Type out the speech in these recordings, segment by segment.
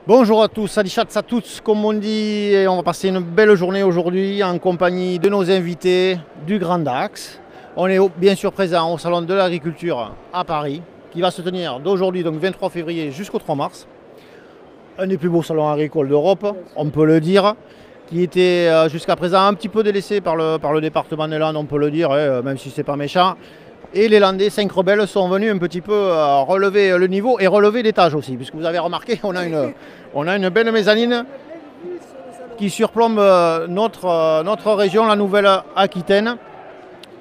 Bonjour à tous, salut à tous, comme on dit, et on va passer une belle journée aujourd'hui en compagnie de nos invités du Grand Dax. On est bien sûr présent au Salon de l'Agriculture à Paris, qui va se tenir d'aujourd'hui, donc 23 février jusqu'au 3 mars. Un des plus beaux salons agricoles d'Europe, on peut le dire, qui était jusqu'à présent un petit peu délaissé par le département des Landes, on peut le dire, même si c'est pas méchant. Et les Landais 5 rebelles sont venus un petit peu relever le niveau et relever l'étage aussi, puisque vous avez remarqué, on a une belle mezzanine qui surplombe notre région, la Nouvelle-Aquitaine.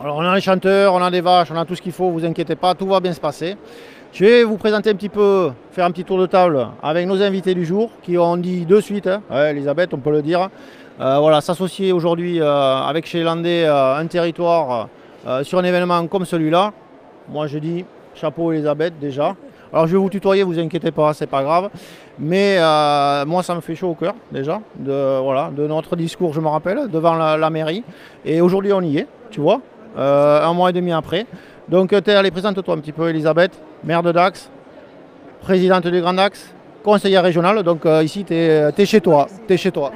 Alors on a les chanteurs, on a des vaches, on a tout ce qu'il faut, vous inquiétez pas, tout va bien se passer. Je vais vous présenter un petit peu, faire un petit tour de table avec nos invités du jour, qui ont dit de suite, hein, ouais, Elisabeth, on peut le dire. Voilà, s'associer aujourd'hui avec chez les Landais un territoire sur un événement comme celui-là. Moi je dis chapeau Elisabeth déjà. Alors je vais vous tutoyer, vous inquiétez pas, c'est pas grave. Mais moi ça me fait chaud au cœur déjà, de notre discours, je me rappelle, devant la mairie. Et aujourd'hui on y est, tu vois, un mois et demi après. Donc allez, présente-toi un petit peu Elisabeth, maire de Dax, présidente du Grand Dax, conseillère régionale. Donc ici tu es chez toi, t'es chez toi.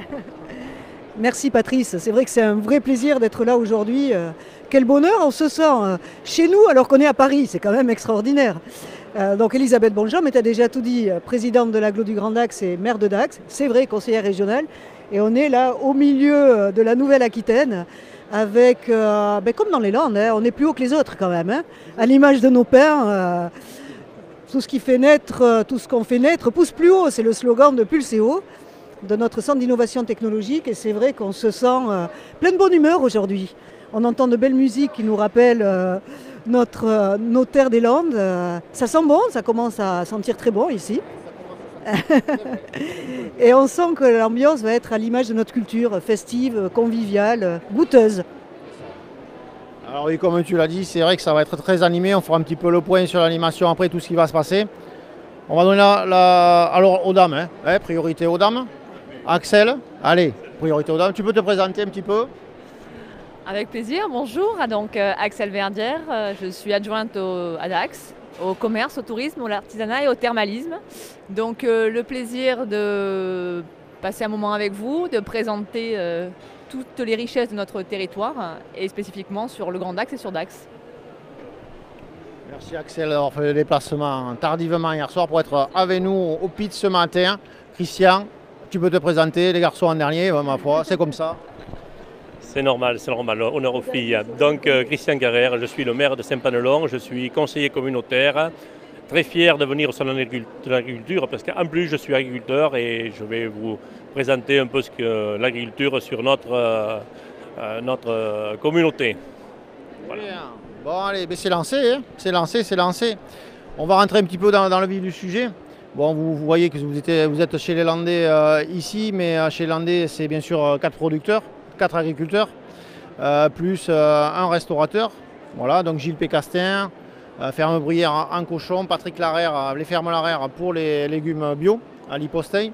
Merci Patrice, c'est vrai que c'est un vrai plaisir d'être là aujourd'hui. Quel bonheur, on se sent chez nous alors qu'on est à Paris, c'est quand même extraordinaire. Donc Elisabeth Bonjean, mais tu as déjà tout dit, présidente de l'agglo du Grand Dax et maire de Dax, c'est vrai, conseillère régionale. Et on est là au milieu de la Nouvelle-Aquitaine avec, comme dans les Landes, hein, on est plus haut que les autres quand même, hein, à l'image de nos pères. Tout ce qui fait naître, tout ce qu'on fait naître pousse plus haut, c'est le slogan de Pulseo, de notre centre d'innovation technologique. Et c'est vrai qu'on se sent plein de bonne humeur aujourd'hui. On entend de belles musiques qui nous rappellent nos terres des Landes. Ça sent bon, ça commence à sentir très bon ici. Et on sent que l'ambiance va être à l'image de notre culture, festive, conviviale, goûteuse. Alors oui, comme tu l'as dit, c'est vrai que ça va être très animé. On fera un petit peu le point sur l'animation après tout ce qui va se passer. On va donner alors aux dames, hein, priorité aux dames. Axel, allez, priorité aux dames. Tu peux te présenter un petit peu? Avec plaisir, bonjour, donc Axel Verdière, je suis adjointe à Dax, au commerce, au tourisme, à l'artisanat et au thermalisme. Donc le plaisir de passer un moment avec vous, de présenter toutes les richesses de notre territoire et spécifiquement sur le Grand Dax et sur Dax. Merci Axel d'avoir fait le déplacement tardivement hier soir pour être avec nous au pit ce matin. Christian, tu peux te présenter, les garçons en dernier, ma foi, c'est comme ça. C'est normal, honneur aux filles. Donc Christian Carrère, je suis le maire de Saint-Panelon, je suis conseiller communautaire, très fier de venir au salon de l'agriculture parce qu'en plus je suis agriculteur et je vais vous présenter un peu ce que l'agriculture sur notre communauté. Voilà. Bon allez, c'est lancé, hein, c'est lancé. On va rentrer un petit peu dans le vif du sujet. Bon, vous voyez que vous êtes chez les Landais ici, mais chez les Landais c'est bien sûr 4 producteurs. 4 agriculteurs, plus un restaurateur. Voilà, donc Gilles Pécastin, ferme Bruyère en cochon, Patrick Larère, les fermes Larère pour les légumes bio à l'Hyposteil.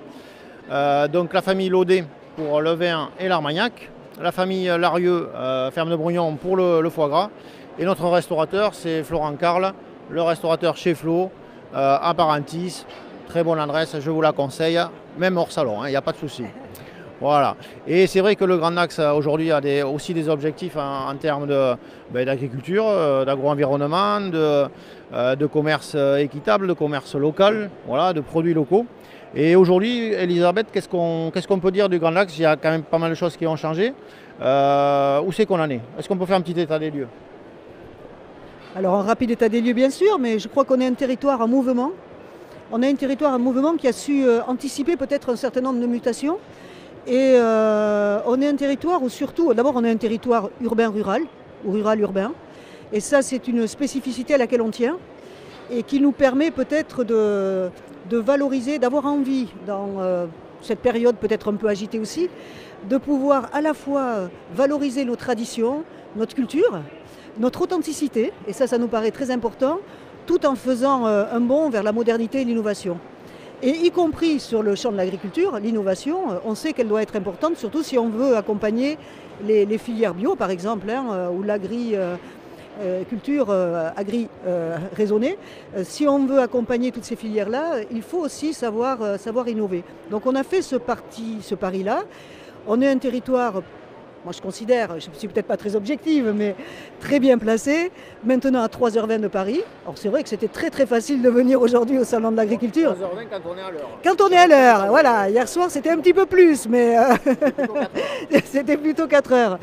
Donc la famille Laudet pour le vin et l'Armagnac. La famille Larieux, ferme de Brugnon pour le foie gras. Et notre restaurateur, c'est Florent Carle, le restaurateur chez Flo, à Parentis. Très bonne adresse, je vous la conseille, même hors salon, il n'y a pas de souci. Voilà. Et c'est vrai que le Grand Dax aujourd'hui a aussi des objectifs en termes d'agriculture, d'agro-environnement, de commerce équitable, de commerce local, voilà, de produits locaux. Et aujourd'hui, Elisabeth, qu'est-ce qu'on peut dire du Grand Dax? Il y a quand même pas mal de choses qui ont changé. Où c'est qu'on en est? Est-ce qu'on peut faire un petit état des lieux? Alors un rapide état des lieux bien sûr, mais je crois qu'on est un territoire en mouvement. On est un territoire en mouvement qui a su anticiper peut-être un certain nombre de mutations. Et on est un territoire où surtout, d'abord on est un territoire urbain-rural, ou rural-urbain. Et ça c'est une spécificité à laquelle on tient et qui nous permet peut-être de valoriser, d'avoir envie dans cette période peut-être un peu agitée aussi, de pouvoir à la fois valoriser nos traditions, notre culture, notre authenticité, et ça nous paraît très important, tout en faisant un bond vers la modernité et l'innovation. Et y compris sur le champ de l'agriculture, l'innovation, on sait qu'elle doit être importante, surtout si on veut accompagner les filières bio, par exemple, hein, ou culture raisonnée. Si on veut accompagner toutes ces filières-là, il faut aussi savoir innover. Donc on a fait ce pari-là. On est un territoire, moi je considère, je ne suis peut-être pas très objective, mais très bien placé, maintenant à 3h20 de Paris. Alors c'est vrai que c'était très très facile de venir aujourd'hui au Salon de l'Agriculture. 3h20 quand on est à l'heure. Quand on est à l'heure, voilà. Hier soir c'était un petit peu plus, mais c'était plutôt 4 heures.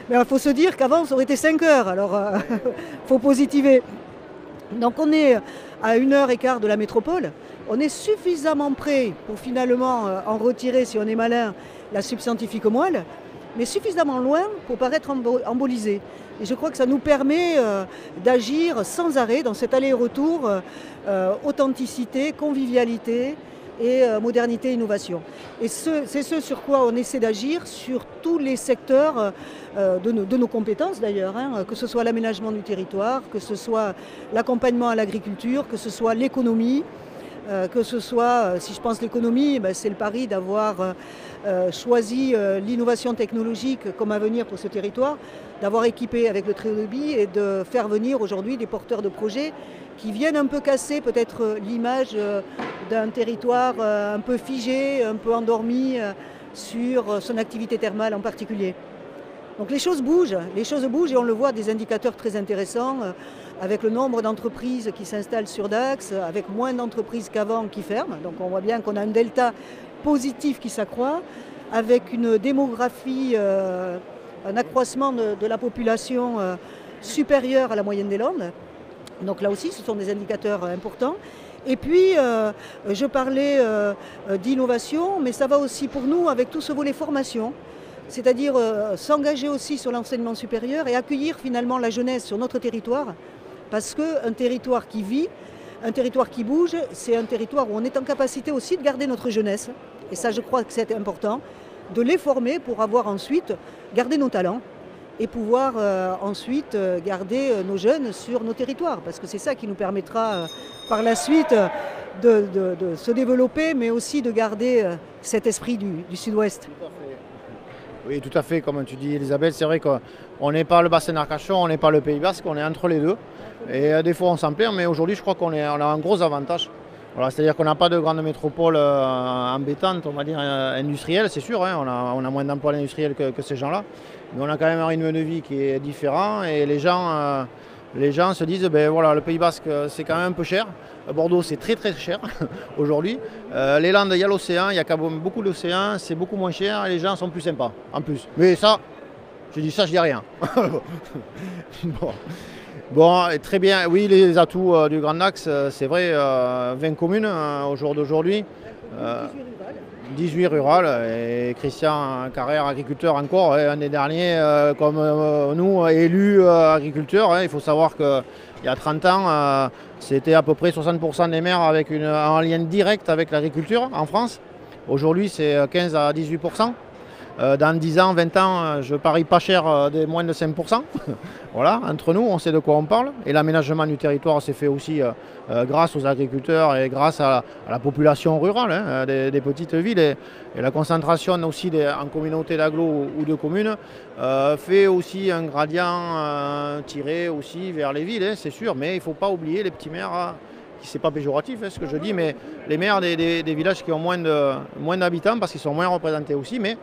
Mais il faut se dire qu'avant ça aurait été 5 heures, alors il faut positiver. Donc on est à 1h15 de la métropole. On est suffisamment près pour finalement en retirer, si on est malin, la subscientifique moelle, mais suffisamment loin pour paraître embolisé. Et je crois que ça nous permet d'agir sans arrêt dans cet aller-retour, authenticité, convivialité et modernité, innovation. Et c'est ce sur quoi on essaie d'agir sur tous les secteurs de nos compétences d'ailleurs, hein, que ce soit l'aménagement du territoire, que ce soit l'accompagnement à l'agriculture, que ce soit l'économie, que ce soit, si je pense l'économie, c'est le pari d'avoir choisi l'innovation technologique comme avenir pour ce territoire, d'avoir équipé avec le très haut débit et de faire venir aujourd'hui des porteurs de projets qui viennent un peu casser peut-être l'image d'un territoire un peu figé, un peu endormi sur son activité thermale en particulier. Donc les choses bougent et on le voit, des indicateurs très intéressants avec le nombre d'entreprises qui s'installent sur Dax, avec moins d'entreprises qu'avant qui ferment. Donc on voit bien qu'on a un delta positif qui s'accroît, avec une démographie, un accroissement de la population supérieur à la moyenne des Landes. Donc là aussi, ce sont des indicateurs importants. Et puis, je parlais d'innovation, mais ça va aussi pour nous avec tout ce volet formation, c'est-à-dire s'engager aussi sur l'enseignement supérieur et accueillir finalement la jeunesse sur notre territoire, parce qu'un territoire qui vit, un territoire qui bouge, c'est un territoire où on est en capacité aussi de garder notre jeunesse. Et ça, je crois que c'est important, de les former pour avoir ensuite gardé nos talents et pouvoir ensuite garder nos jeunes sur nos territoires. Parce que c'est ça qui nous permettra par la suite de se développer, mais aussi de garder cet esprit du Sud-Ouest. Oui, tout à fait, comme tu dis Elisabeth, c'est vrai qu'on n'est pas le bassin d'Arcachon, on n'est pas le Pays Basque, on est entre les deux. Et des fois on s'en plaint, mais aujourd'hui je crois qu'on a un gros avantage. Voilà, c'est-à-dire qu'on n'a pas de grande métropole embêtante, on va dire industrielle, c'est sûr, hein, on a moins d'emplois industriels que ces gens-là. Mais on a quand même un rythme de vie qui est différent et les gens se disent, ben voilà, le Pays Basque c'est quand même un peu cher. Bordeaux c'est très très cher aujourd'hui. Les Landes, il y a l'océan, il y a quand même beaucoup d'océan, c'est beaucoup moins cher et les gens sont plus sympas en plus. Mais ça, je dis ça, je dis rien. Bon, très bien, oui, les atouts du Grand Dax, c'est vrai, 20 communes au jour d'aujourd'hui. 18 rurales et Christian Carrère, agriculteur encore, un des derniers comme nous, élus agriculteurs. Il faut savoir qu'il y a 30 ans, c'était à peu près 60% des maires avec un lien direct avec l'agriculture en France. Aujourd'hui, c'est 15 à 18%. Dans 10 ans, 20 ans, je parie pas cher des moins de 5%. Voilà, entre nous, on sait de quoi on parle. Et l'aménagement du territoire s'est fait aussi grâce aux agriculteurs et grâce à la population rurale hein, des petites villes. Et la concentration aussi en communauté d'agglo ou de communes fait aussi un gradient tiré aussi vers les villes, hein, c'est sûr. Mais il ne faut pas oublier les petits maires. C'est pas péjoratif hein, ce que je dis, mais les maires des villages qui ont moins d'habitants parce qu'ils sont moins représentés aussi, mais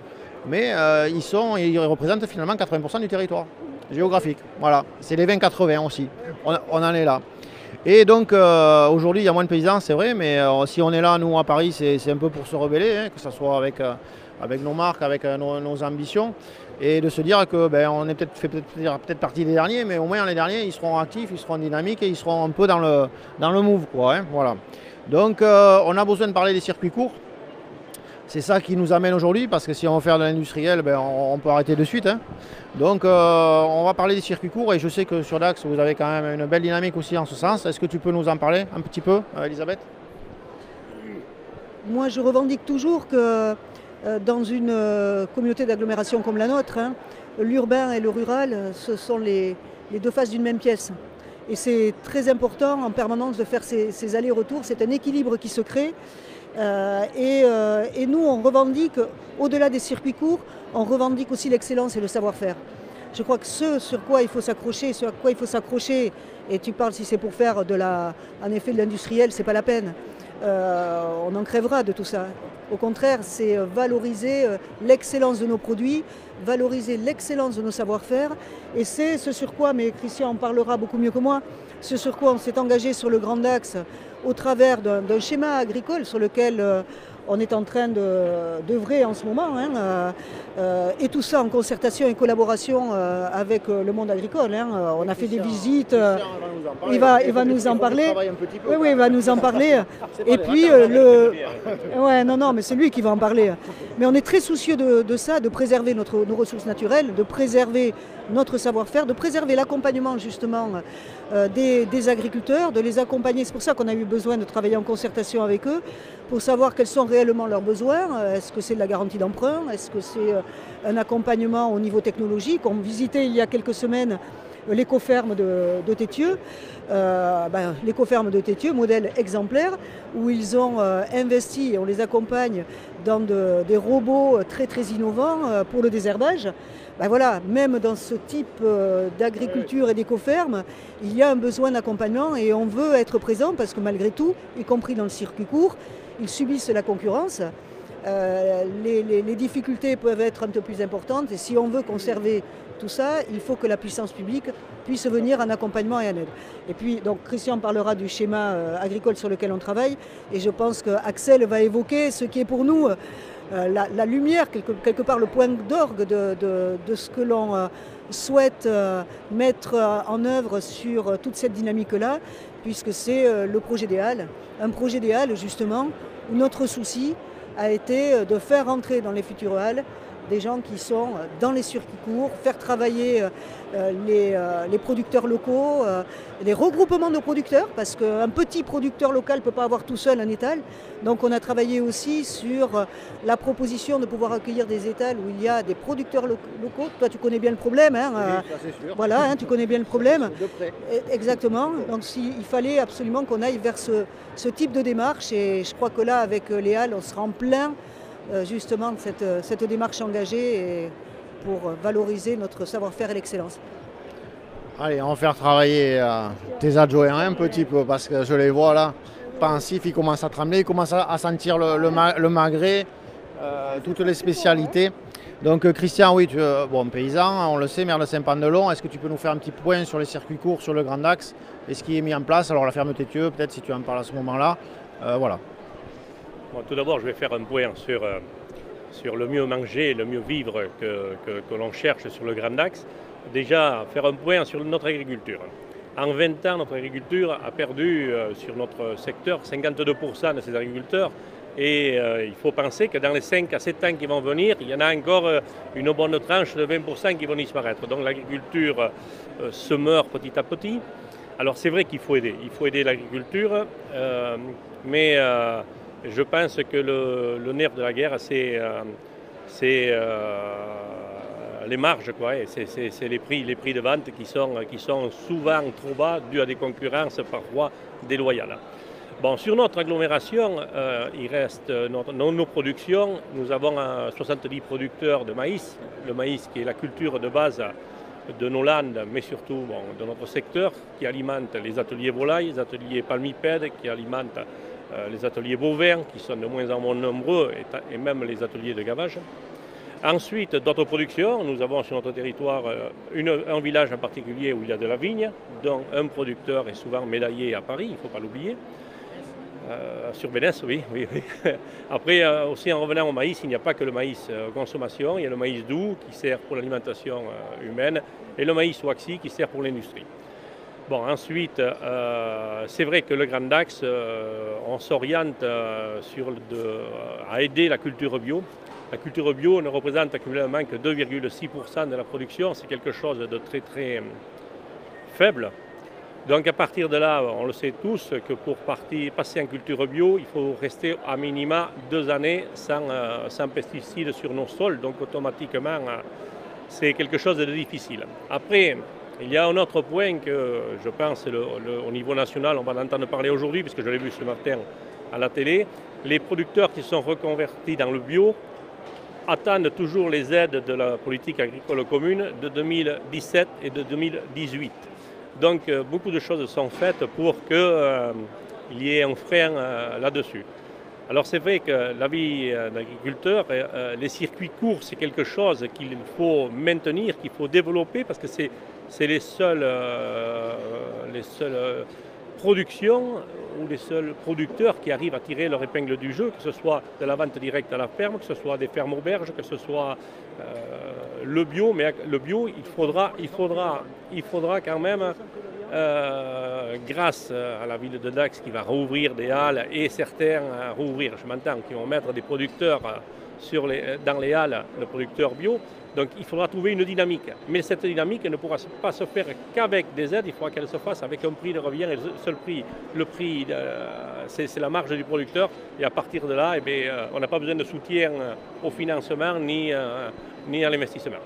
ils représentent finalement 80% du territoire géographique. Voilà, c'est les 20-80 aussi, on en est là. Et donc aujourd'hui il y a moins de paysans, c'est vrai, mais si on est là, nous à Paris, c'est un peu pour se rebeller, hein, que ce soit avec nos marques, avec nos ambitions, et de se dire que on est peut-être partie des derniers, mais au moins les derniers, ils seront actifs, ils seront dynamiques et ils seront un peu dans le move, quoi, hein, voilà. Donc on a besoin de parler des circuits courts. C'est ça qui nous amène aujourd'hui, parce que si on veut faire de l'industriel, on peut arrêter de suite. Hein. Donc on va parler des circuits courts et je sais que sur Dax, vous avez quand même une belle dynamique aussi en ce sens. Est-ce que tu peux nous en parler un petit peu, Elisabeth ? Moi, je revendique toujours que dans une communauté d'agglomération comme la nôtre, hein, l'urbain et le rural, ce sont les deux faces d'une même pièce. Et c'est très important en permanence de faire ces allers-retours. C'est un équilibre qui se crée. Et nous, on revendique, au-delà des circuits courts, on revendique aussi l'excellence et le savoir-faire. Je crois que ce sur quoi il faut s'accrocher, et tu parles si c'est pour faire en effet de l'industriel, c'est pas la peine. On en crèvera de tout ça. Au contraire, c'est valoriser l'excellence de nos produits, valoriser l'excellence de nos savoir-faire. Et c'est ce sur quoi, mais Christian en parlera beaucoup mieux que moi, ce sur quoi on s'est engagé sur le Grand Axe au travers d'un schéma agricole sur lequel on est en train d'œuvrer en ce moment, et tout ça en concertation et collaboration avec le monde agricole. On a fait des visites, il va nous en parler. Oui, il va nous en parler. Et puis, mais c'est lui qui va en parler. Mais on est très soucieux de ça, de préserver nos ressources naturelles, de préserver notre savoir-faire, de préserver l'accompagnement justement des agriculteurs, de les accompagner. C'est pour ça qu'on a eu besoin de travailler en concertation avec eux, pour savoir quels sont réellement leurs besoins. Est-ce que c'est de la garantie d'emprunt? Est-ce que c'est un accompagnement au niveau technologique? On visitait il y a quelques semaines l'écoferme de Tétieux, l'écoferme de Tétieux, modèle exemplaire, où ils ont investi, et on les accompagne dans des robots très très innovants pour le désherbage. Même dans ce type d'agriculture et d'écoferme, il y a un besoin d'accompagnement et on veut être présent parce que malgré tout, y compris dans le circuit court, ils subissent la concurrence. Les difficultés peuvent être un peu plus importantes et si on veut conserver tout ça, il faut que la puissance publique puisse venir en accompagnement et en aide. Et puis, donc, Christian parlera du schéma agricole sur lequel on travaille et je pense qu'Axel va évoquer ce qui est pour nous la lumière, quelque part le point d'orgue de ce que l'on souhaite mettre en œuvre sur toute cette dynamique-là, puisque c'est le projet des Halles. Un projet des Halles, justement, où notre souci a été de faire rentrer dans les futures Halles des gens qui sont dans les circuits courts, faire travailler les producteurs locaux, les regroupements de producteurs, parce qu'un petit producteur local ne peut pas avoir tout seul un étal. Donc on a travaillé aussi sur la proposition de pouvoir accueillir des étals où il y a des producteurs locaux. Toi tu connais bien le problème, Oui, ça c'est sûr. voilà, tu connais bien le problème. De près. Exactement, donc il fallait absolument qu'on aille vers ce type de démarche et je crois que là avec les Halles on sera en plein justement cette démarche engagée pour valoriser notre savoir-faire et l'excellence. Allez, on va faire travailler tes adjoints un petit peu parce que je les vois là, pensifs, ils commencent à trembler, ils commencent à sentir le magret, toutes les spécialités. Donc Christian, oui, paysan, on le sait, maire de Saint-Pandelon, est-ce que tu peux nous faire un petit point sur les circuits courts, sur le Grand Axe et ce qui est mis en place? Alors la ferme Tétieux, peut-être si tu en parles à ce moment-là, voilà. Bon, tout d'abord, je vais faire un point sur le mieux manger et le mieux vivre que l'on cherche sur le Grand Axe. Déjà, faire un point sur notre agriculture. En 20 ans, notre agriculture a perdu sur notre secteur 52% de ses agriculteurs. Et il faut penser que dans les 5 à 7 ans qui vont venir, il y en a encore une bonne tranche de 20% qui vont disparaître. Donc l'agriculture se meurt petit à petit. Alors c'est vrai qu'il faut aider l'agriculture, mais je pense que le nerf de la guerre, c'est les marges, quoi. C'est les prix de vente qui sont souvent trop bas, dus à des concurrences parfois déloyales. Bon, sur notre agglomération, il reste nos productions. Nous avons 70 producteurs de maïs, le maïs qui est la culture de base de nos landes, mais surtout de notre secteur, qui alimente les ateliers volailles, les ateliers palmipèdes, qui alimentent les ateliers bovins, qui sont de moins en moins nombreux, et même les ateliers de gavage. Ensuite, d'autres productions. Nous avons sur notre territoire un village en particulier où il y a de la vigne, dont un producteur est souvent médaillé à Paris, il ne faut pas l'oublier. Sur Bénès, oui. Après, aussi en revenant au maïs, il n'y a pas que le maïs consommation, il y a le maïs doux qui sert pour l'alimentation humaine et le maïs waxy qui sert pour l'industrie. Bon, ensuite, c'est vrai que le Grand Axe, on s'oriente à aider la culture bio. La culture bio ne représente actuellement que 2,6% de la production, c'est quelque chose de très très faible. Donc à partir de là, on le sait tous, que pour passer en culture bio, il faut rester à minima 2 années sans pesticides sur nos sols. Donc automatiquement, c'est quelque chose de difficile. Après, il y a un autre point que je pense au niveau national, on va en entendre parler aujourd'hui, puisque je l'ai vu ce matin à la télé. Les producteurs qui sont reconvertis dans le bio attendent toujours les aides de la politique agricole commune de 2017 et de 2018. Donc beaucoup de choses sont faites pour qu'il y ait un frein là-dessus. Alors c'est vrai que la vie d'agriculteur, les circuits courts, c'est quelque chose qu'il faut maintenir, qu'il faut développer parce que c'est les seules productions ou les seuls producteurs qui arrivent à tirer leur épingle du jeu, que ce soit de la vente directe à la ferme, que ce soit des fermes auberges, que ce soit le bio. Mais le bio, il faudra quand même, grâce à la ville de Dax qui va rouvrir des halles et certains rouvrir, je m'entends, qui vont mettre des producteurs dans les halles, le producteur bio. Donc il faudra trouver une dynamique. Mais cette dynamique ne pourra pas se faire qu'avec des aides, il faudra qu'elle se fasse avec un prix de revient. Et le prix, c'est la marge du producteur. Et à partir de là, on n'a pas besoin de soutien au financement ni à l'investissement.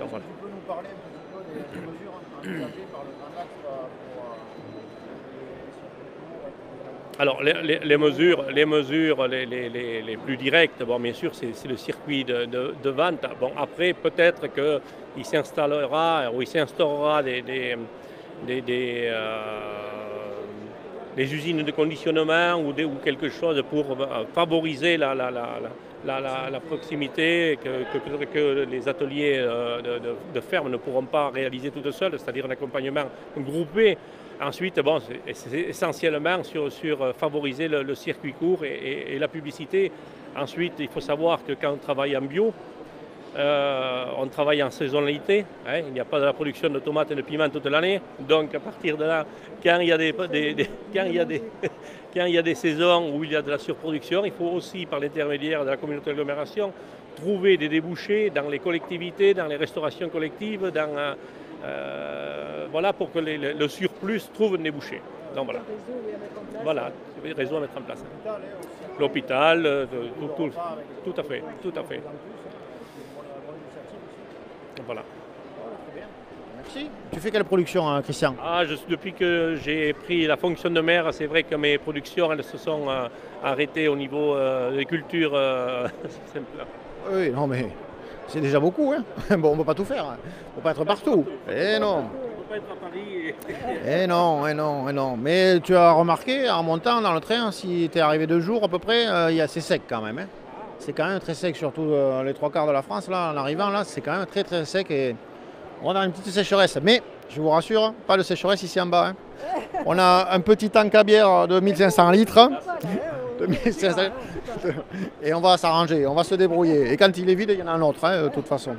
Donc, voilà. Tu peux nous parler un petit peu des mesures envisagées par le Grand Dax Alors les mesures les plus directes, bon, bien sûr, c'est le circuit de vente. Bon, après, peut-être qu'il s'installera ou il s'instaurera des usines de conditionnement ou quelque chose pour favoriser la proximité que les ateliers de ferme ne pourront pas réaliser tout seuls, c'est-à-dire un accompagnement groupé. Ensuite, bon, c'est essentiellement sur favoriser le circuit court et la publicité. Ensuite, il faut savoir que quand on travaille en bio, on travaille en saisonnalité. Hein, il n'y a pas de la production de tomates et de piments toute l'année. Donc, à partir de là, quand il y a des saisons où il y a de la surproduction, il faut aussi, par l'intermédiaire de la communauté d'agglomération, trouver des débouchés dans les collectivités, dans les restaurations collectives, voilà, pour que le surplus trouve un débouché. Donc voilà. Voilà, les réseaux à mettre en place. L'hôpital, tout à fait. Voilà. Merci. Tu fais quelle production, hein, Christian? Depuis que j'ai pris la fonction de maire, c'est vrai que mes productions elles se sont arrêtées au niveau des cultures simples. Oui, non mais c'est déjà beaucoup. Hein. Bon, on ne peut pas tout faire. On ne peut pas être partout. Eh non. On ne peut pas être à Paris. Eh non. Mais tu as remarqué, en montant dans le train, si tu es arrivé 2 jours à peu près, c'est sec quand même. Hein. C'est quand même très sec, surtout les 3/4 de la France, là, en arrivant, là, c'est quand même très très sec et on a une petite sécheresse. Mais je vous rassure, pas de sécheresse ici en bas. Hein. On a un petit tank à bière de 1500 litres. Et on va s'arranger, on va se débrouiller. Et quand il est vide, il y en a un autre, hein, de toute façon.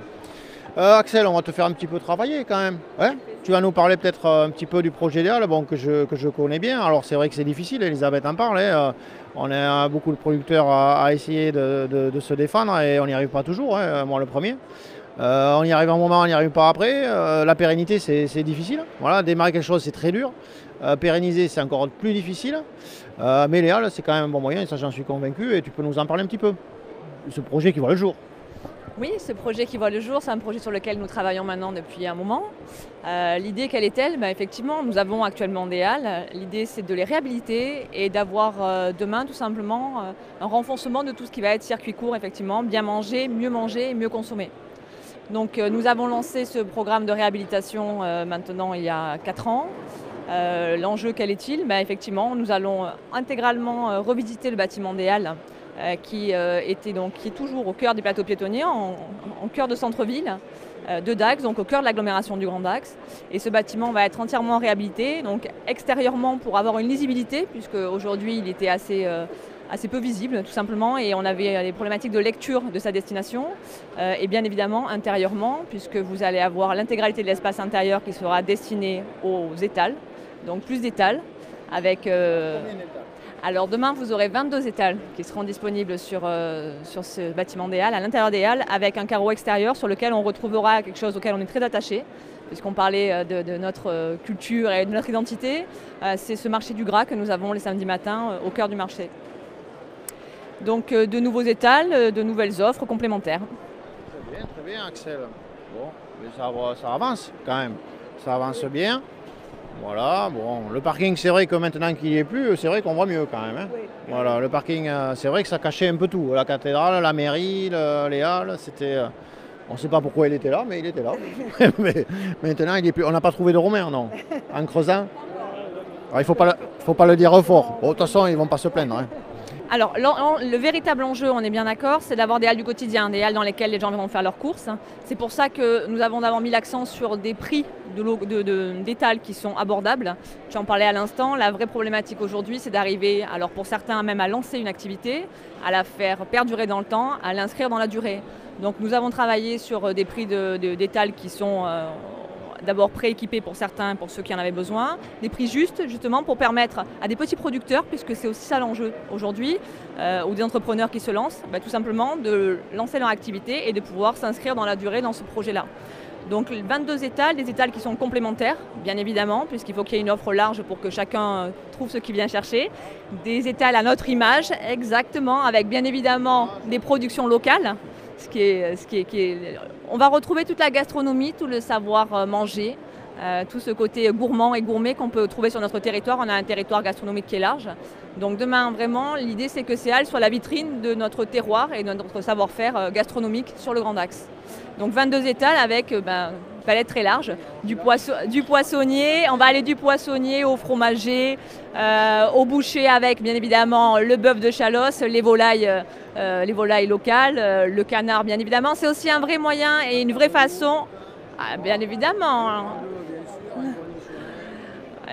Axel, on va te faire un petit peu travailler quand même. Hein, tu vas nous parler peut-être un petit peu du projet idéal, bon, que je connais bien. Alors c'est vrai que c'est difficile, Elisabeth en parle. Hein. On a beaucoup de producteurs à essayer de se défendre et on n'y arrive pas toujours, hein, moi le premier. On y arrive un moment, on n'y arrive pas après. La pérennité, c'est difficile. Voilà, démarrer quelque chose, c'est très dur. Pérenniser, c'est encore plus difficile. Mais Léal, c'est quand même un bon moyen, et ça j'en suis convaincu. Et tu peux nous en parler un petit peu. Ce projet qui voit le jour. Oui, ce projet qui voit le jour, c'est un projet sur lequel nous travaillons maintenant depuis un moment. L'idée, quelle est-elle? Effectivement, nous avons actuellement des halles. L'idée, c'est de les réhabiliter et d'avoir demain, tout simplement, un renforcement de tout ce qui va être circuit court, effectivement, bien manger, et mieux consommer. Donc, nous avons lancé ce programme de réhabilitation maintenant il y a 4 ans. L'enjeu, quel est-il? Effectivement, nous allons intégralement revisiter le bâtiment des halles qui est toujours au cœur des plateaux piétonniers, en cœur de centre-ville de Dax, donc au cœur de l'agglomération du Grand Dax. Et ce bâtiment va être entièrement réhabilité, donc extérieurement pour avoir une lisibilité, puisque aujourd'hui il était assez peu visible tout simplement, et on avait des problématiques de lecture de sa destination, et bien évidemment intérieurement, puisque vous allez avoir l'intégralité de l'espace intérieur qui sera destiné aux étals, donc plus d'étals, avec... Alors demain, vous aurez 22 étals qui seront disponibles sur ce bâtiment des halles, à l'intérieur des halles, avec un carreau extérieur sur lequel on retrouvera quelque chose auquel on est très attaché, puisqu'on parlait de notre culture et de notre identité. C'est ce marché du gras que nous avons les samedis matins au cœur du marché. Donc de nouveaux étals, de nouvelles offres complémentaires. Très bien Axel. Bon, mais ça avance quand même. Ça avance bien. Voilà, bon, le parking, c'est vrai que maintenant qu'il n'y est plus, c'est vrai qu'on voit mieux quand même. Hein. Oui. Voilà, le parking, c'est vrai que ça cachait un peu tout. La cathédrale, la mairie, les halles, c'était... on ne sait pas pourquoi il était là, mais il était là. Mais maintenant, il est plus... on n'a pas trouvé de Romain, non. En creusant. Alors, il ne faut pas le dire fort. Bon, de toute façon, ils ne vont pas se plaindre. Hein. Alors, le véritable enjeu, on est bien d'accord, c'est d'avoir des halles du quotidien, des halles dans lesquelles les gens vont faire leurs courses. C'est pour ça que nous avons d'abord mis l'accent sur des prix d'étal qui sont abordables. Tu en parlais à l'instant, la vraie problématique aujourd'hui, c'est d'arriver, alors pour certains même à lancer une activité, à la faire perdurer dans le temps, à l'inscrire dans la durée. Donc nous avons travaillé sur des prix d'étal qui sont d'abord prééquipés pour certains, pour ceux qui en avaient besoin, des prix justes justement pour permettre à des petits producteurs, puisque c'est aussi ça l'enjeu aujourd'hui, ou des entrepreneurs qui se lancent, tout simplement de lancer leur activité et de pouvoir s'inscrire dans la durée dans ce projet-là. Donc 22 étals, des étals qui sont complémentaires, bien évidemment, puisqu'il faut qu'il y ait une offre large pour que chacun trouve ce qu'il vient chercher. Des étals à notre image, exactement, avec bien évidemment des productions locales. On va retrouver toute la gastronomie, tout le savoir manger, tout ce côté gourmand et gourmet qu'on peut trouver sur notre territoire. On a un territoire gastronomique qui est large. Donc demain, vraiment, l'idée c'est que ces halles soient la vitrine de notre terroir et de notre savoir-faire gastronomique sur le Grand Axe. Donc 22 étals avec palette très large, du poissonnier, on va aller du poissonnier au fromager, au boucher avec bien évidemment le bœuf de Chalosse, les volailles locales, le canard bien évidemment. C'est aussi un vrai moyen et une vraie façon, bien évidemment.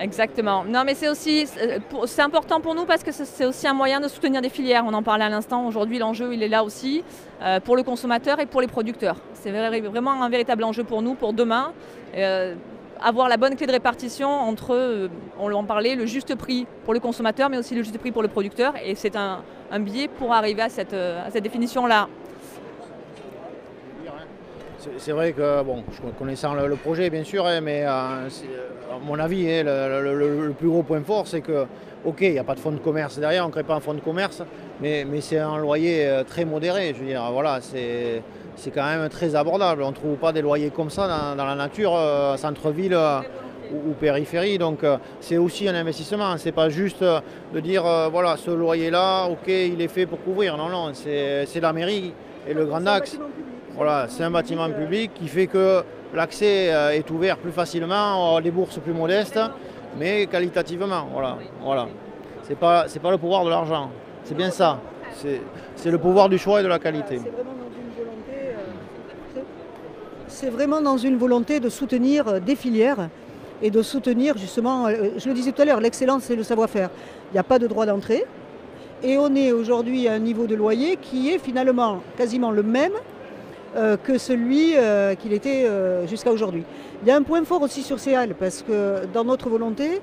Exactement. Non, mais c'est important pour nous parce que c'est aussi un moyen de soutenir des filières. On en parlait à l'instant. Aujourd'hui, l'enjeu, il est là aussi pour le consommateur et pour les producteurs. C'est vraiment un véritable enjeu pour nous, pour demain. Avoir la bonne clé de répartition entre, on en parlait, le juste prix pour le consommateur, mais aussi le juste prix pour le producteur. Et c'est un biais pour arriver à cette définition-là. C'est vrai que, bon, connaissant le projet, bien sûr, mais à mon avis, le plus gros point fort, c'est que, ok, il n'y a pas de fonds de commerce derrière, on ne crée pas un fonds de commerce, mais c'est un loyer très modéré. Je veux dire, voilà, c'est quand même très abordable. On ne trouve pas des loyers comme ça dans la nature, centre-ville ou périphérie. Donc, c'est aussi un investissement. Ce n'est pas juste de dire, voilà, ce loyer-là, ok, il est fait pour couvrir. Non, non, c'est la mairie et le Grand Axe. Voilà, c'est un bâtiment public qui fait que l'accès est ouvert plus facilement, des bourses plus modestes, mais qualitativement. Voilà. C'est pas le pouvoir de l'argent, c'est bien ça. C'est le pouvoir du choix et de la qualité. C'est vraiment dans une volonté de soutenir des filières et de soutenir justement, je le disais tout à l'heure, l'excellence c'est le savoir-faire. Il n'y a pas de droit d'entrée et on est aujourd'hui à un niveau de loyer qui est finalement quasiment le même que celui qu'il était jusqu'à aujourd'hui. Il y a un point fort aussi sur ces halles, parce que dans notre volonté,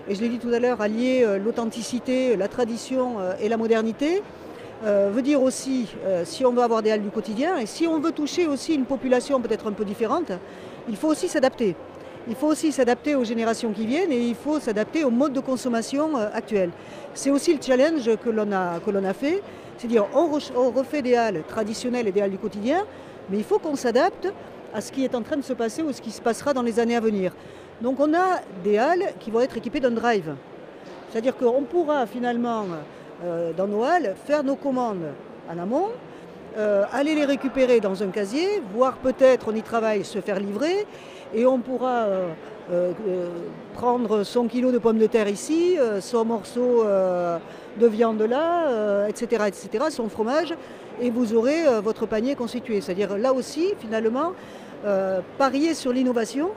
et je l'ai dit tout à l'heure, allier l'authenticité, la tradition et la modernité, veut dire aussi, si on veut avoir des halles du quotidien, et si on veut toucher aussi une population peut-être un peu différente, il faut aussi s'adapter. Il faut aussi s'adapter aux générations qui viennent et il faut s'adapter au mode de consommation actuel. C'est aussi le challenge que l'on a fait, c'est-à-dire on refait des halles traditionnelles et des halles du quotidien, mais il faut qu'on s'adapte à ce qui est en train de se passer ou ce qui se passera dans les années à venir. Donc on a des halles qui vont être équipées d'un drive. C'est-à-dire qu'on pourra finalement, dans nos halles, faire nos commandes en amont, aller les récupérer dans un casier, voire peut-être, on y travaille, se faire livrer, et on pourra prendre son kilo de pommes de terre ici, son morceau de viande là, etc., son fromage, et vous aurez votre panier constitué. C'est-à-dire là aussi, finalement, parier sur l'innovation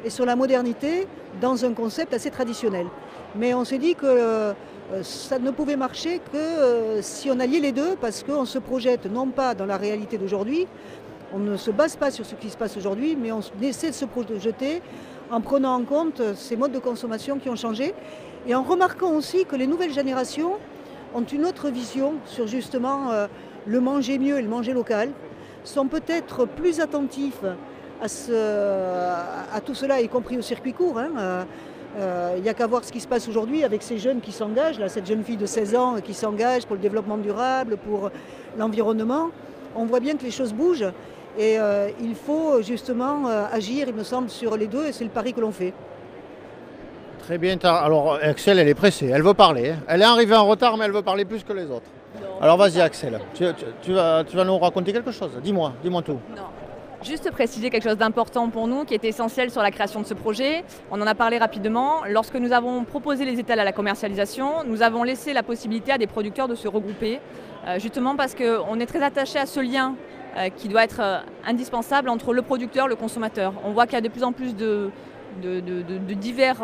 et sur la modernité dans un concept assez traditionnel. Mais on s'est dit que ça ne pouvait marcher que si on alliait les deux, parce qu'on se projette non pas dans la réalité d'aujourd'hui, on ne se base pas sur ce qui se passe aujourd'hui, mais on essaie de se projeter en prenant en compte ces modes de consommation qui ont changé et en remarquant aussi que les nouvelles générations ont une autre vision sur justement le manger mieux et le manger local, sont peut-être plus attentifs à tout cela, y compris au circuit court. Il n'y a qu'à voir ce qui se passe aujourd'hui avec ces jeunes qui s'engagent, là, cette jeune fille de 16 ans qui s'engage pour le développement durable, pour l'environnement. On voit bien que les choses bougent et il faut justement agir, il me semble, sur les deux et c'est le pari que l'on fait. Très bien. Alors Axel, elle est pressée, elle veut parler, hein. Elle est arrivée en retard, mais elle veut parler plus que les autres. Alors vas-y Axel, tu vas nous raconter quelque chose. Dis-moi tout. Non. Juste préciser quelque chose d'important pour nous, qui est essentiel sur la création de ce projet. On en a parlé rapidement. Lorsque nous avons proposé les étals à la commercialisation, nous avons laissé la possibilité à des producteurs de se regrouper, justement parce qu'on est très attaché à ce lien qui doit être indispensable entre le producteur et le consommateur. On voit qu'il y a de plus en plus de divers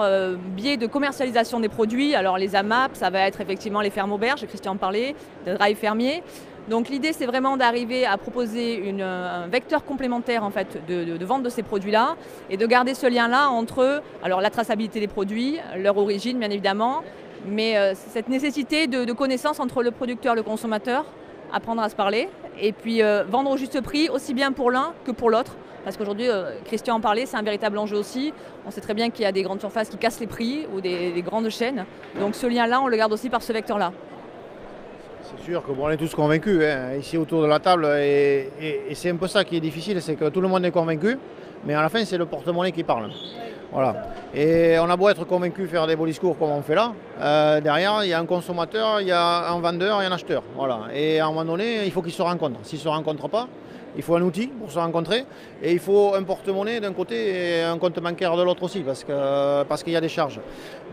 biais de commercialisation des produits. Alors les AMAP, ça va être effectivement les fermes auberges, Christian en parlait, des drive fermiers. Donc l'idée c'est vraiment d'arriver à proposer un vecteur complémentaire en fait, de vente de ces produits-là et de garder ce lien-là entre alors, la traçabilité des produits, leur origine bien évidemment, mais cette nécessité de connaissance entre le producteur et le consommateur, apprendre à se parler et puis vendre au juste prix aussi bien pour l'un que pour l'autre. Parce qu'aujourd'hui, Christian en parlait, c'est un véritable enjeu aussi. On sait très bien qu'il y a des grandes surfaces qui cassent les prix ou des grandes chaînes. Donc ce lien-là, on le garde aussi par ce vecteur-là. C'est sûr que bon, on est tous convaincus hein, ici autour de la table et c'est un peu ça qui est difficile, c'est que tout le monde est convaincu, mais à la fin c'est le porte-monnaie qui parle. Voilà. Et on a beau être convaincu, faire des beaux discours comme on fait là, derrière il y a un consommateur, il y a un vendeur et un acheteur. Voilà. Et à un moment donné, il faut qu'ils se rencontrent. S'ils ne se rencontrent pas, il faut un outil pour se rencontrer et il faut un porte-monnaie d'un côté et un compte bancaire de l'autre aussi parce qu'il y a des charges.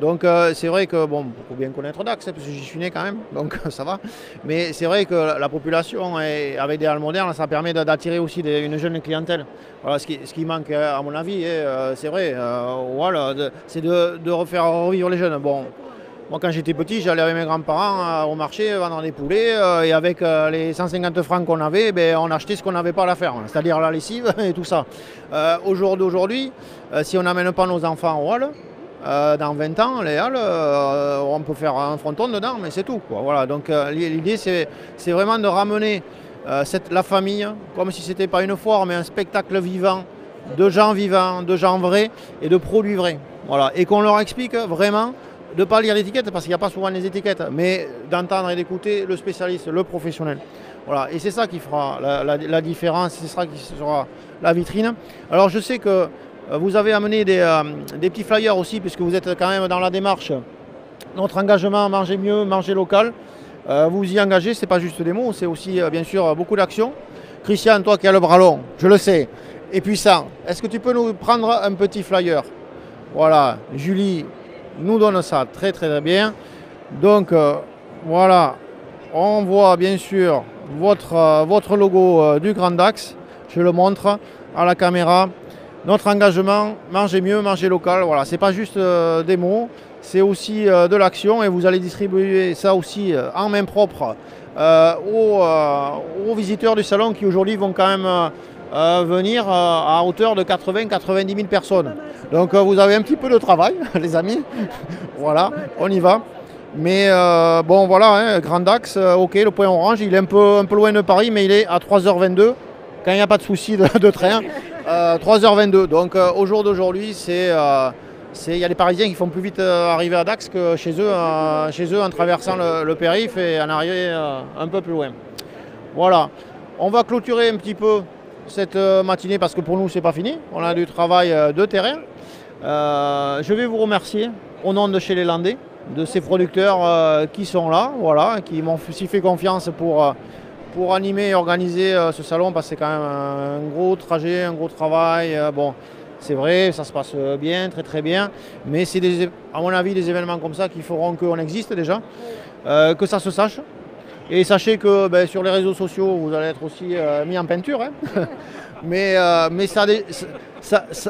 Donc c'est vrai que, bon, il faut bien connaître Dax, parce que j'y suis né quand même, donc ça va. Mais c'est vrai que la population, avec des halles modernes, ça permet d'attirer aussi une jeune clientèle. Voilà, ce qui manque à mon avis, c'est vrai, voilà, c'est de refaire revivre les jeunes. Bon, moi, quand j'étais petit, j'allais avec mes grands-parents au marché vendre des poulets et avec les 150 francs qu'on avait, on achetait ce qu'on n'avait pas à la ferme, c'est-à-dire la lessive et tout ça. Aujourd'hui, si on n'amène pas nos enfants aux halles, dans 20 ans, les halles, on peut faire un fronton dedans, mais c'est tout, quoi. Voilà, donc l'idée, c'est vraiment de ramener la famille, comme si ce n'était pas une foire, mais un spectacle vivant, de gens vivants, de gens vrais et de produits vrais. Voilà, et qu'on leur explique vraiment de ne pas lire l'étiquette, parce qu'il n'y a pas souvent les étiquettes, mais d'entendre et d'écouter le spécialiste, le professionnel. Voilà, et c'est ça qui fera la différence, c'est ça qui sera la vitrine. Alors je sais que vous avez amené des petits flyers aussi, puisque vous êtes quand même dans la démarche. Notre engagement, manger mieux, manger local. Vous y engagez, ce n'est pas juste des mots, c'est aussi bien sûr beaucoup d'actions. Christian, toi qui as le bras long, je le sais, et puissant, est-ce que tu peux nous prendre un petit flyer? Voilà, Julie nous donne ça très très bien. Donc voilà, on voit bien sûr votre logo du Grand Dax. Je le montre à la caméra. Notre engagement, manger mieux, manger local. Voilà, c'est pas juste des mots, c'est aussi de l'action et vous allez distribuer ça aussi en main propre aux visiteurs du salon qui aujourd'hui vont quand même venir à hauteur de 80-90 000 personnes. Donc vous avez un petit peu de travail, les amis. Voilà, on y va. Mais bon voilà, hein, Grand Dax, ok, le point orange, il est un peu loin de Paris, mais il est à 3h22, quand il n'y a pas de souci de train. 3h22. Donc au jour d'aujourd'hui, il y a des Parisiens qui font plus vite arriver à Dax que chez eux en traversant le périph' et en arriver un peu plus loin. Voilà, on va clôturer un petit peu cette matinée parce que pour nous c'est pas fini, on a du travail de terrain. Je vais vous remercier au nom de chez les Landais, de ces producteurs qui sont là, voilà, qui m'ont aussi fait confiance pour animer et organiser ce salon parce que c'est quand même un gros trajet, un gros travail. Bon, c'est vrai, ça se passe bien, très très bien, mais c'est à mon avis des événements comme ça qui feront qu'on existe déjà, que ça se sache. Et sachez que sur les réseaux sociaux, vous allez être aussi mis en peinture, hein. mais ça,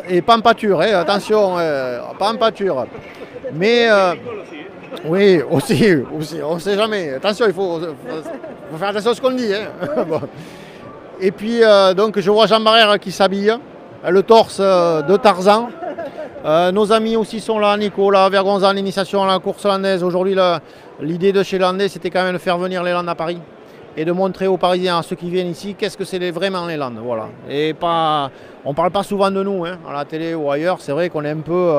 et pas en pâture, hein, attention, pas en pâture. Mais oui, aussi, on ne sait jamais. Attention, il faut faire attention à ce qu'on dit. Hein. Bon. Et puis, donc, je vois Jean Barrère qui s'habille, le torse de Tarzan. Nos amis aussi sont là, Nicolas Vergonza, l'initiation à la course landaise. Aujourd'hui, l'idée de chez Landais, c'était quand même de faire venir les Landes à Paris et de montrer aux Parisiens, à ceux qui viennent ici, qu'est-ce que c'est vraiment les Landes. Voilà. Et on ne parle pas souvent de nous, hein, à la télé ou ailleurs. C'est vrai qu'on est un peu...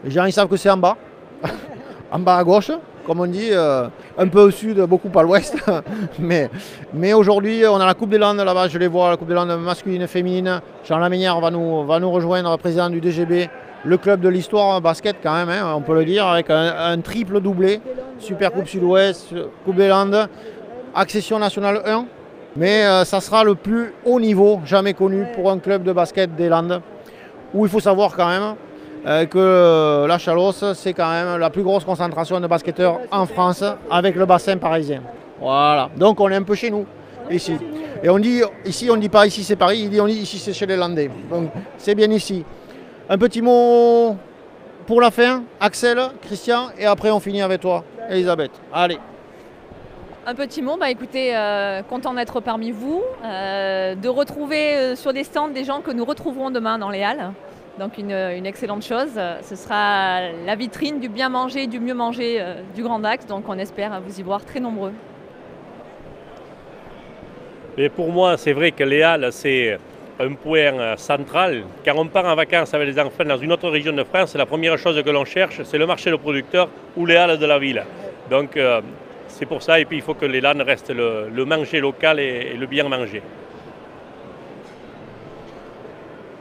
les gens, ils savent que c'est en bas. En bas à gauche, comme on dit, un peu au sud, beaucoup à l'ouest. mais aujourd'hui, on a la Coupe des Landes là-bas, je les vois, la Coupe des Landes masculine et féminine. Jean Laménière va nous rejoindre, président du DGB, le club de l'histoire basket quand même, hein, on peut le dire, avec un triple doublé, Super Coupe Sud-Ouest, Coupe des Landes, accession nationale 1. Mais ça sera le plus haut niveau jamais connu pour un club de basket des Landes, où il faut savoir quand même que la Chalosse, c'est quand même la plus grosse concentration de basketteurs en France, avec le bassin parisien. Voilà, donc on est un peu chez nous, ici. Et on dit, ici, on ne dit pas ici c'est Paris, on dit ici c'est chez les Landais. Donc c'est bien ici. Un petit mot pour la fin, Axel, Christian, et après on finit avec toi, Elisabeth. Allez. Un petit mot, écoutez, content d'être parmi vous, de retrouver sur des stands des gens que nous retrouverons demain dans les halles. Donc une excellente chose. Ce sera la vitrine du bien manger et du mieux manger du Grand Dax. Donc on espère vous y voir très nombreux. Et pour moi, c'est vrai que les halles, c'est un point central. Quand on part en vacances avec les enfants dans une autre région de France, la première chose que l'on cherche, c'est le marché de producteurs ou les halles de la ville. Donc c'est pour ça, et puis il faut que les Landes restent le manger local et le bien manger.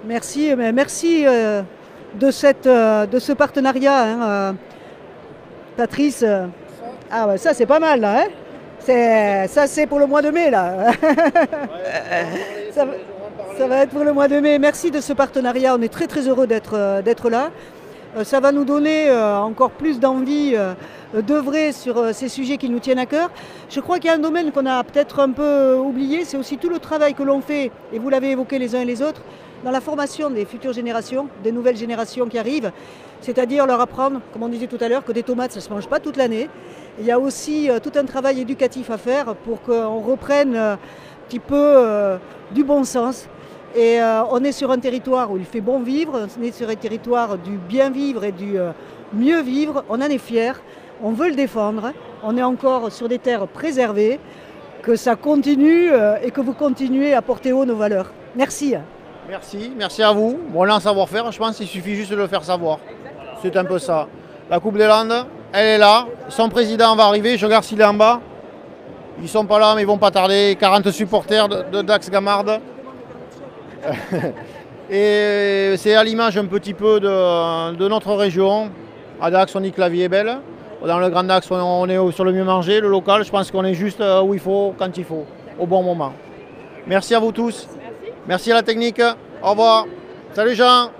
Merci, merci de ce partenariat, hein, Patrice. Ah ouais, ça c'est pas mal là, hein. Ça c'est pour le mois de mai là. Ça va être pour le mois de mai. Merci de ce partenariat, on est très très heureux d'être là. Ça va nous donner encore plus d'envie d'œuvrer sur ces sujets qui nous tiennent à cœur. Je crois qu'il y a un domaine qu'on a peut-être un peu oublié, c'est aussi tout le travail que l'on fait, et vous l'avez évoqué les uns et les autres, dans la formation des futures générations, des nouvelles générations qui arrivent, c'est-à-dire leur apprendre, comme on disait tout à l'heure, que des tomates, ça ne se mange pas toute l'année. Il y a aussi tout un travail éducatif à faire pour qu'on reprenne un petit peu du bon sens. Et on est sur un territoire où il fait bon vivre, on est sur un territoire du bien vivre et du mieux vivre. On en est fiers, on veut le défendre, on est encore sur des terres préservées, que ça continue et que vous continuez à porter haut nos valeurs. Merci. Merci à vous. Bon, là, en savoir-faire, je pense qu'il suffit juste de le faire savoir. C'est un peu ça. La Coupe des Landes, elle est là. Son président va arriver, je regarde s'il est en bas. Ils ne sont pas là, mais ils ne vont pas tarder. 40 supporters de Dax Gamarde. Et c'est à l'image un petit peu de notre région. À Dax, on dit que la vie est belle. Dans le Grand Dax, on est sur le mieux manger, le local. Je pense qu'on est juste où il faut, quand il faut, au bon moment. Merci à vous tous. Merci à la technique. Au revoir. Salut Jean.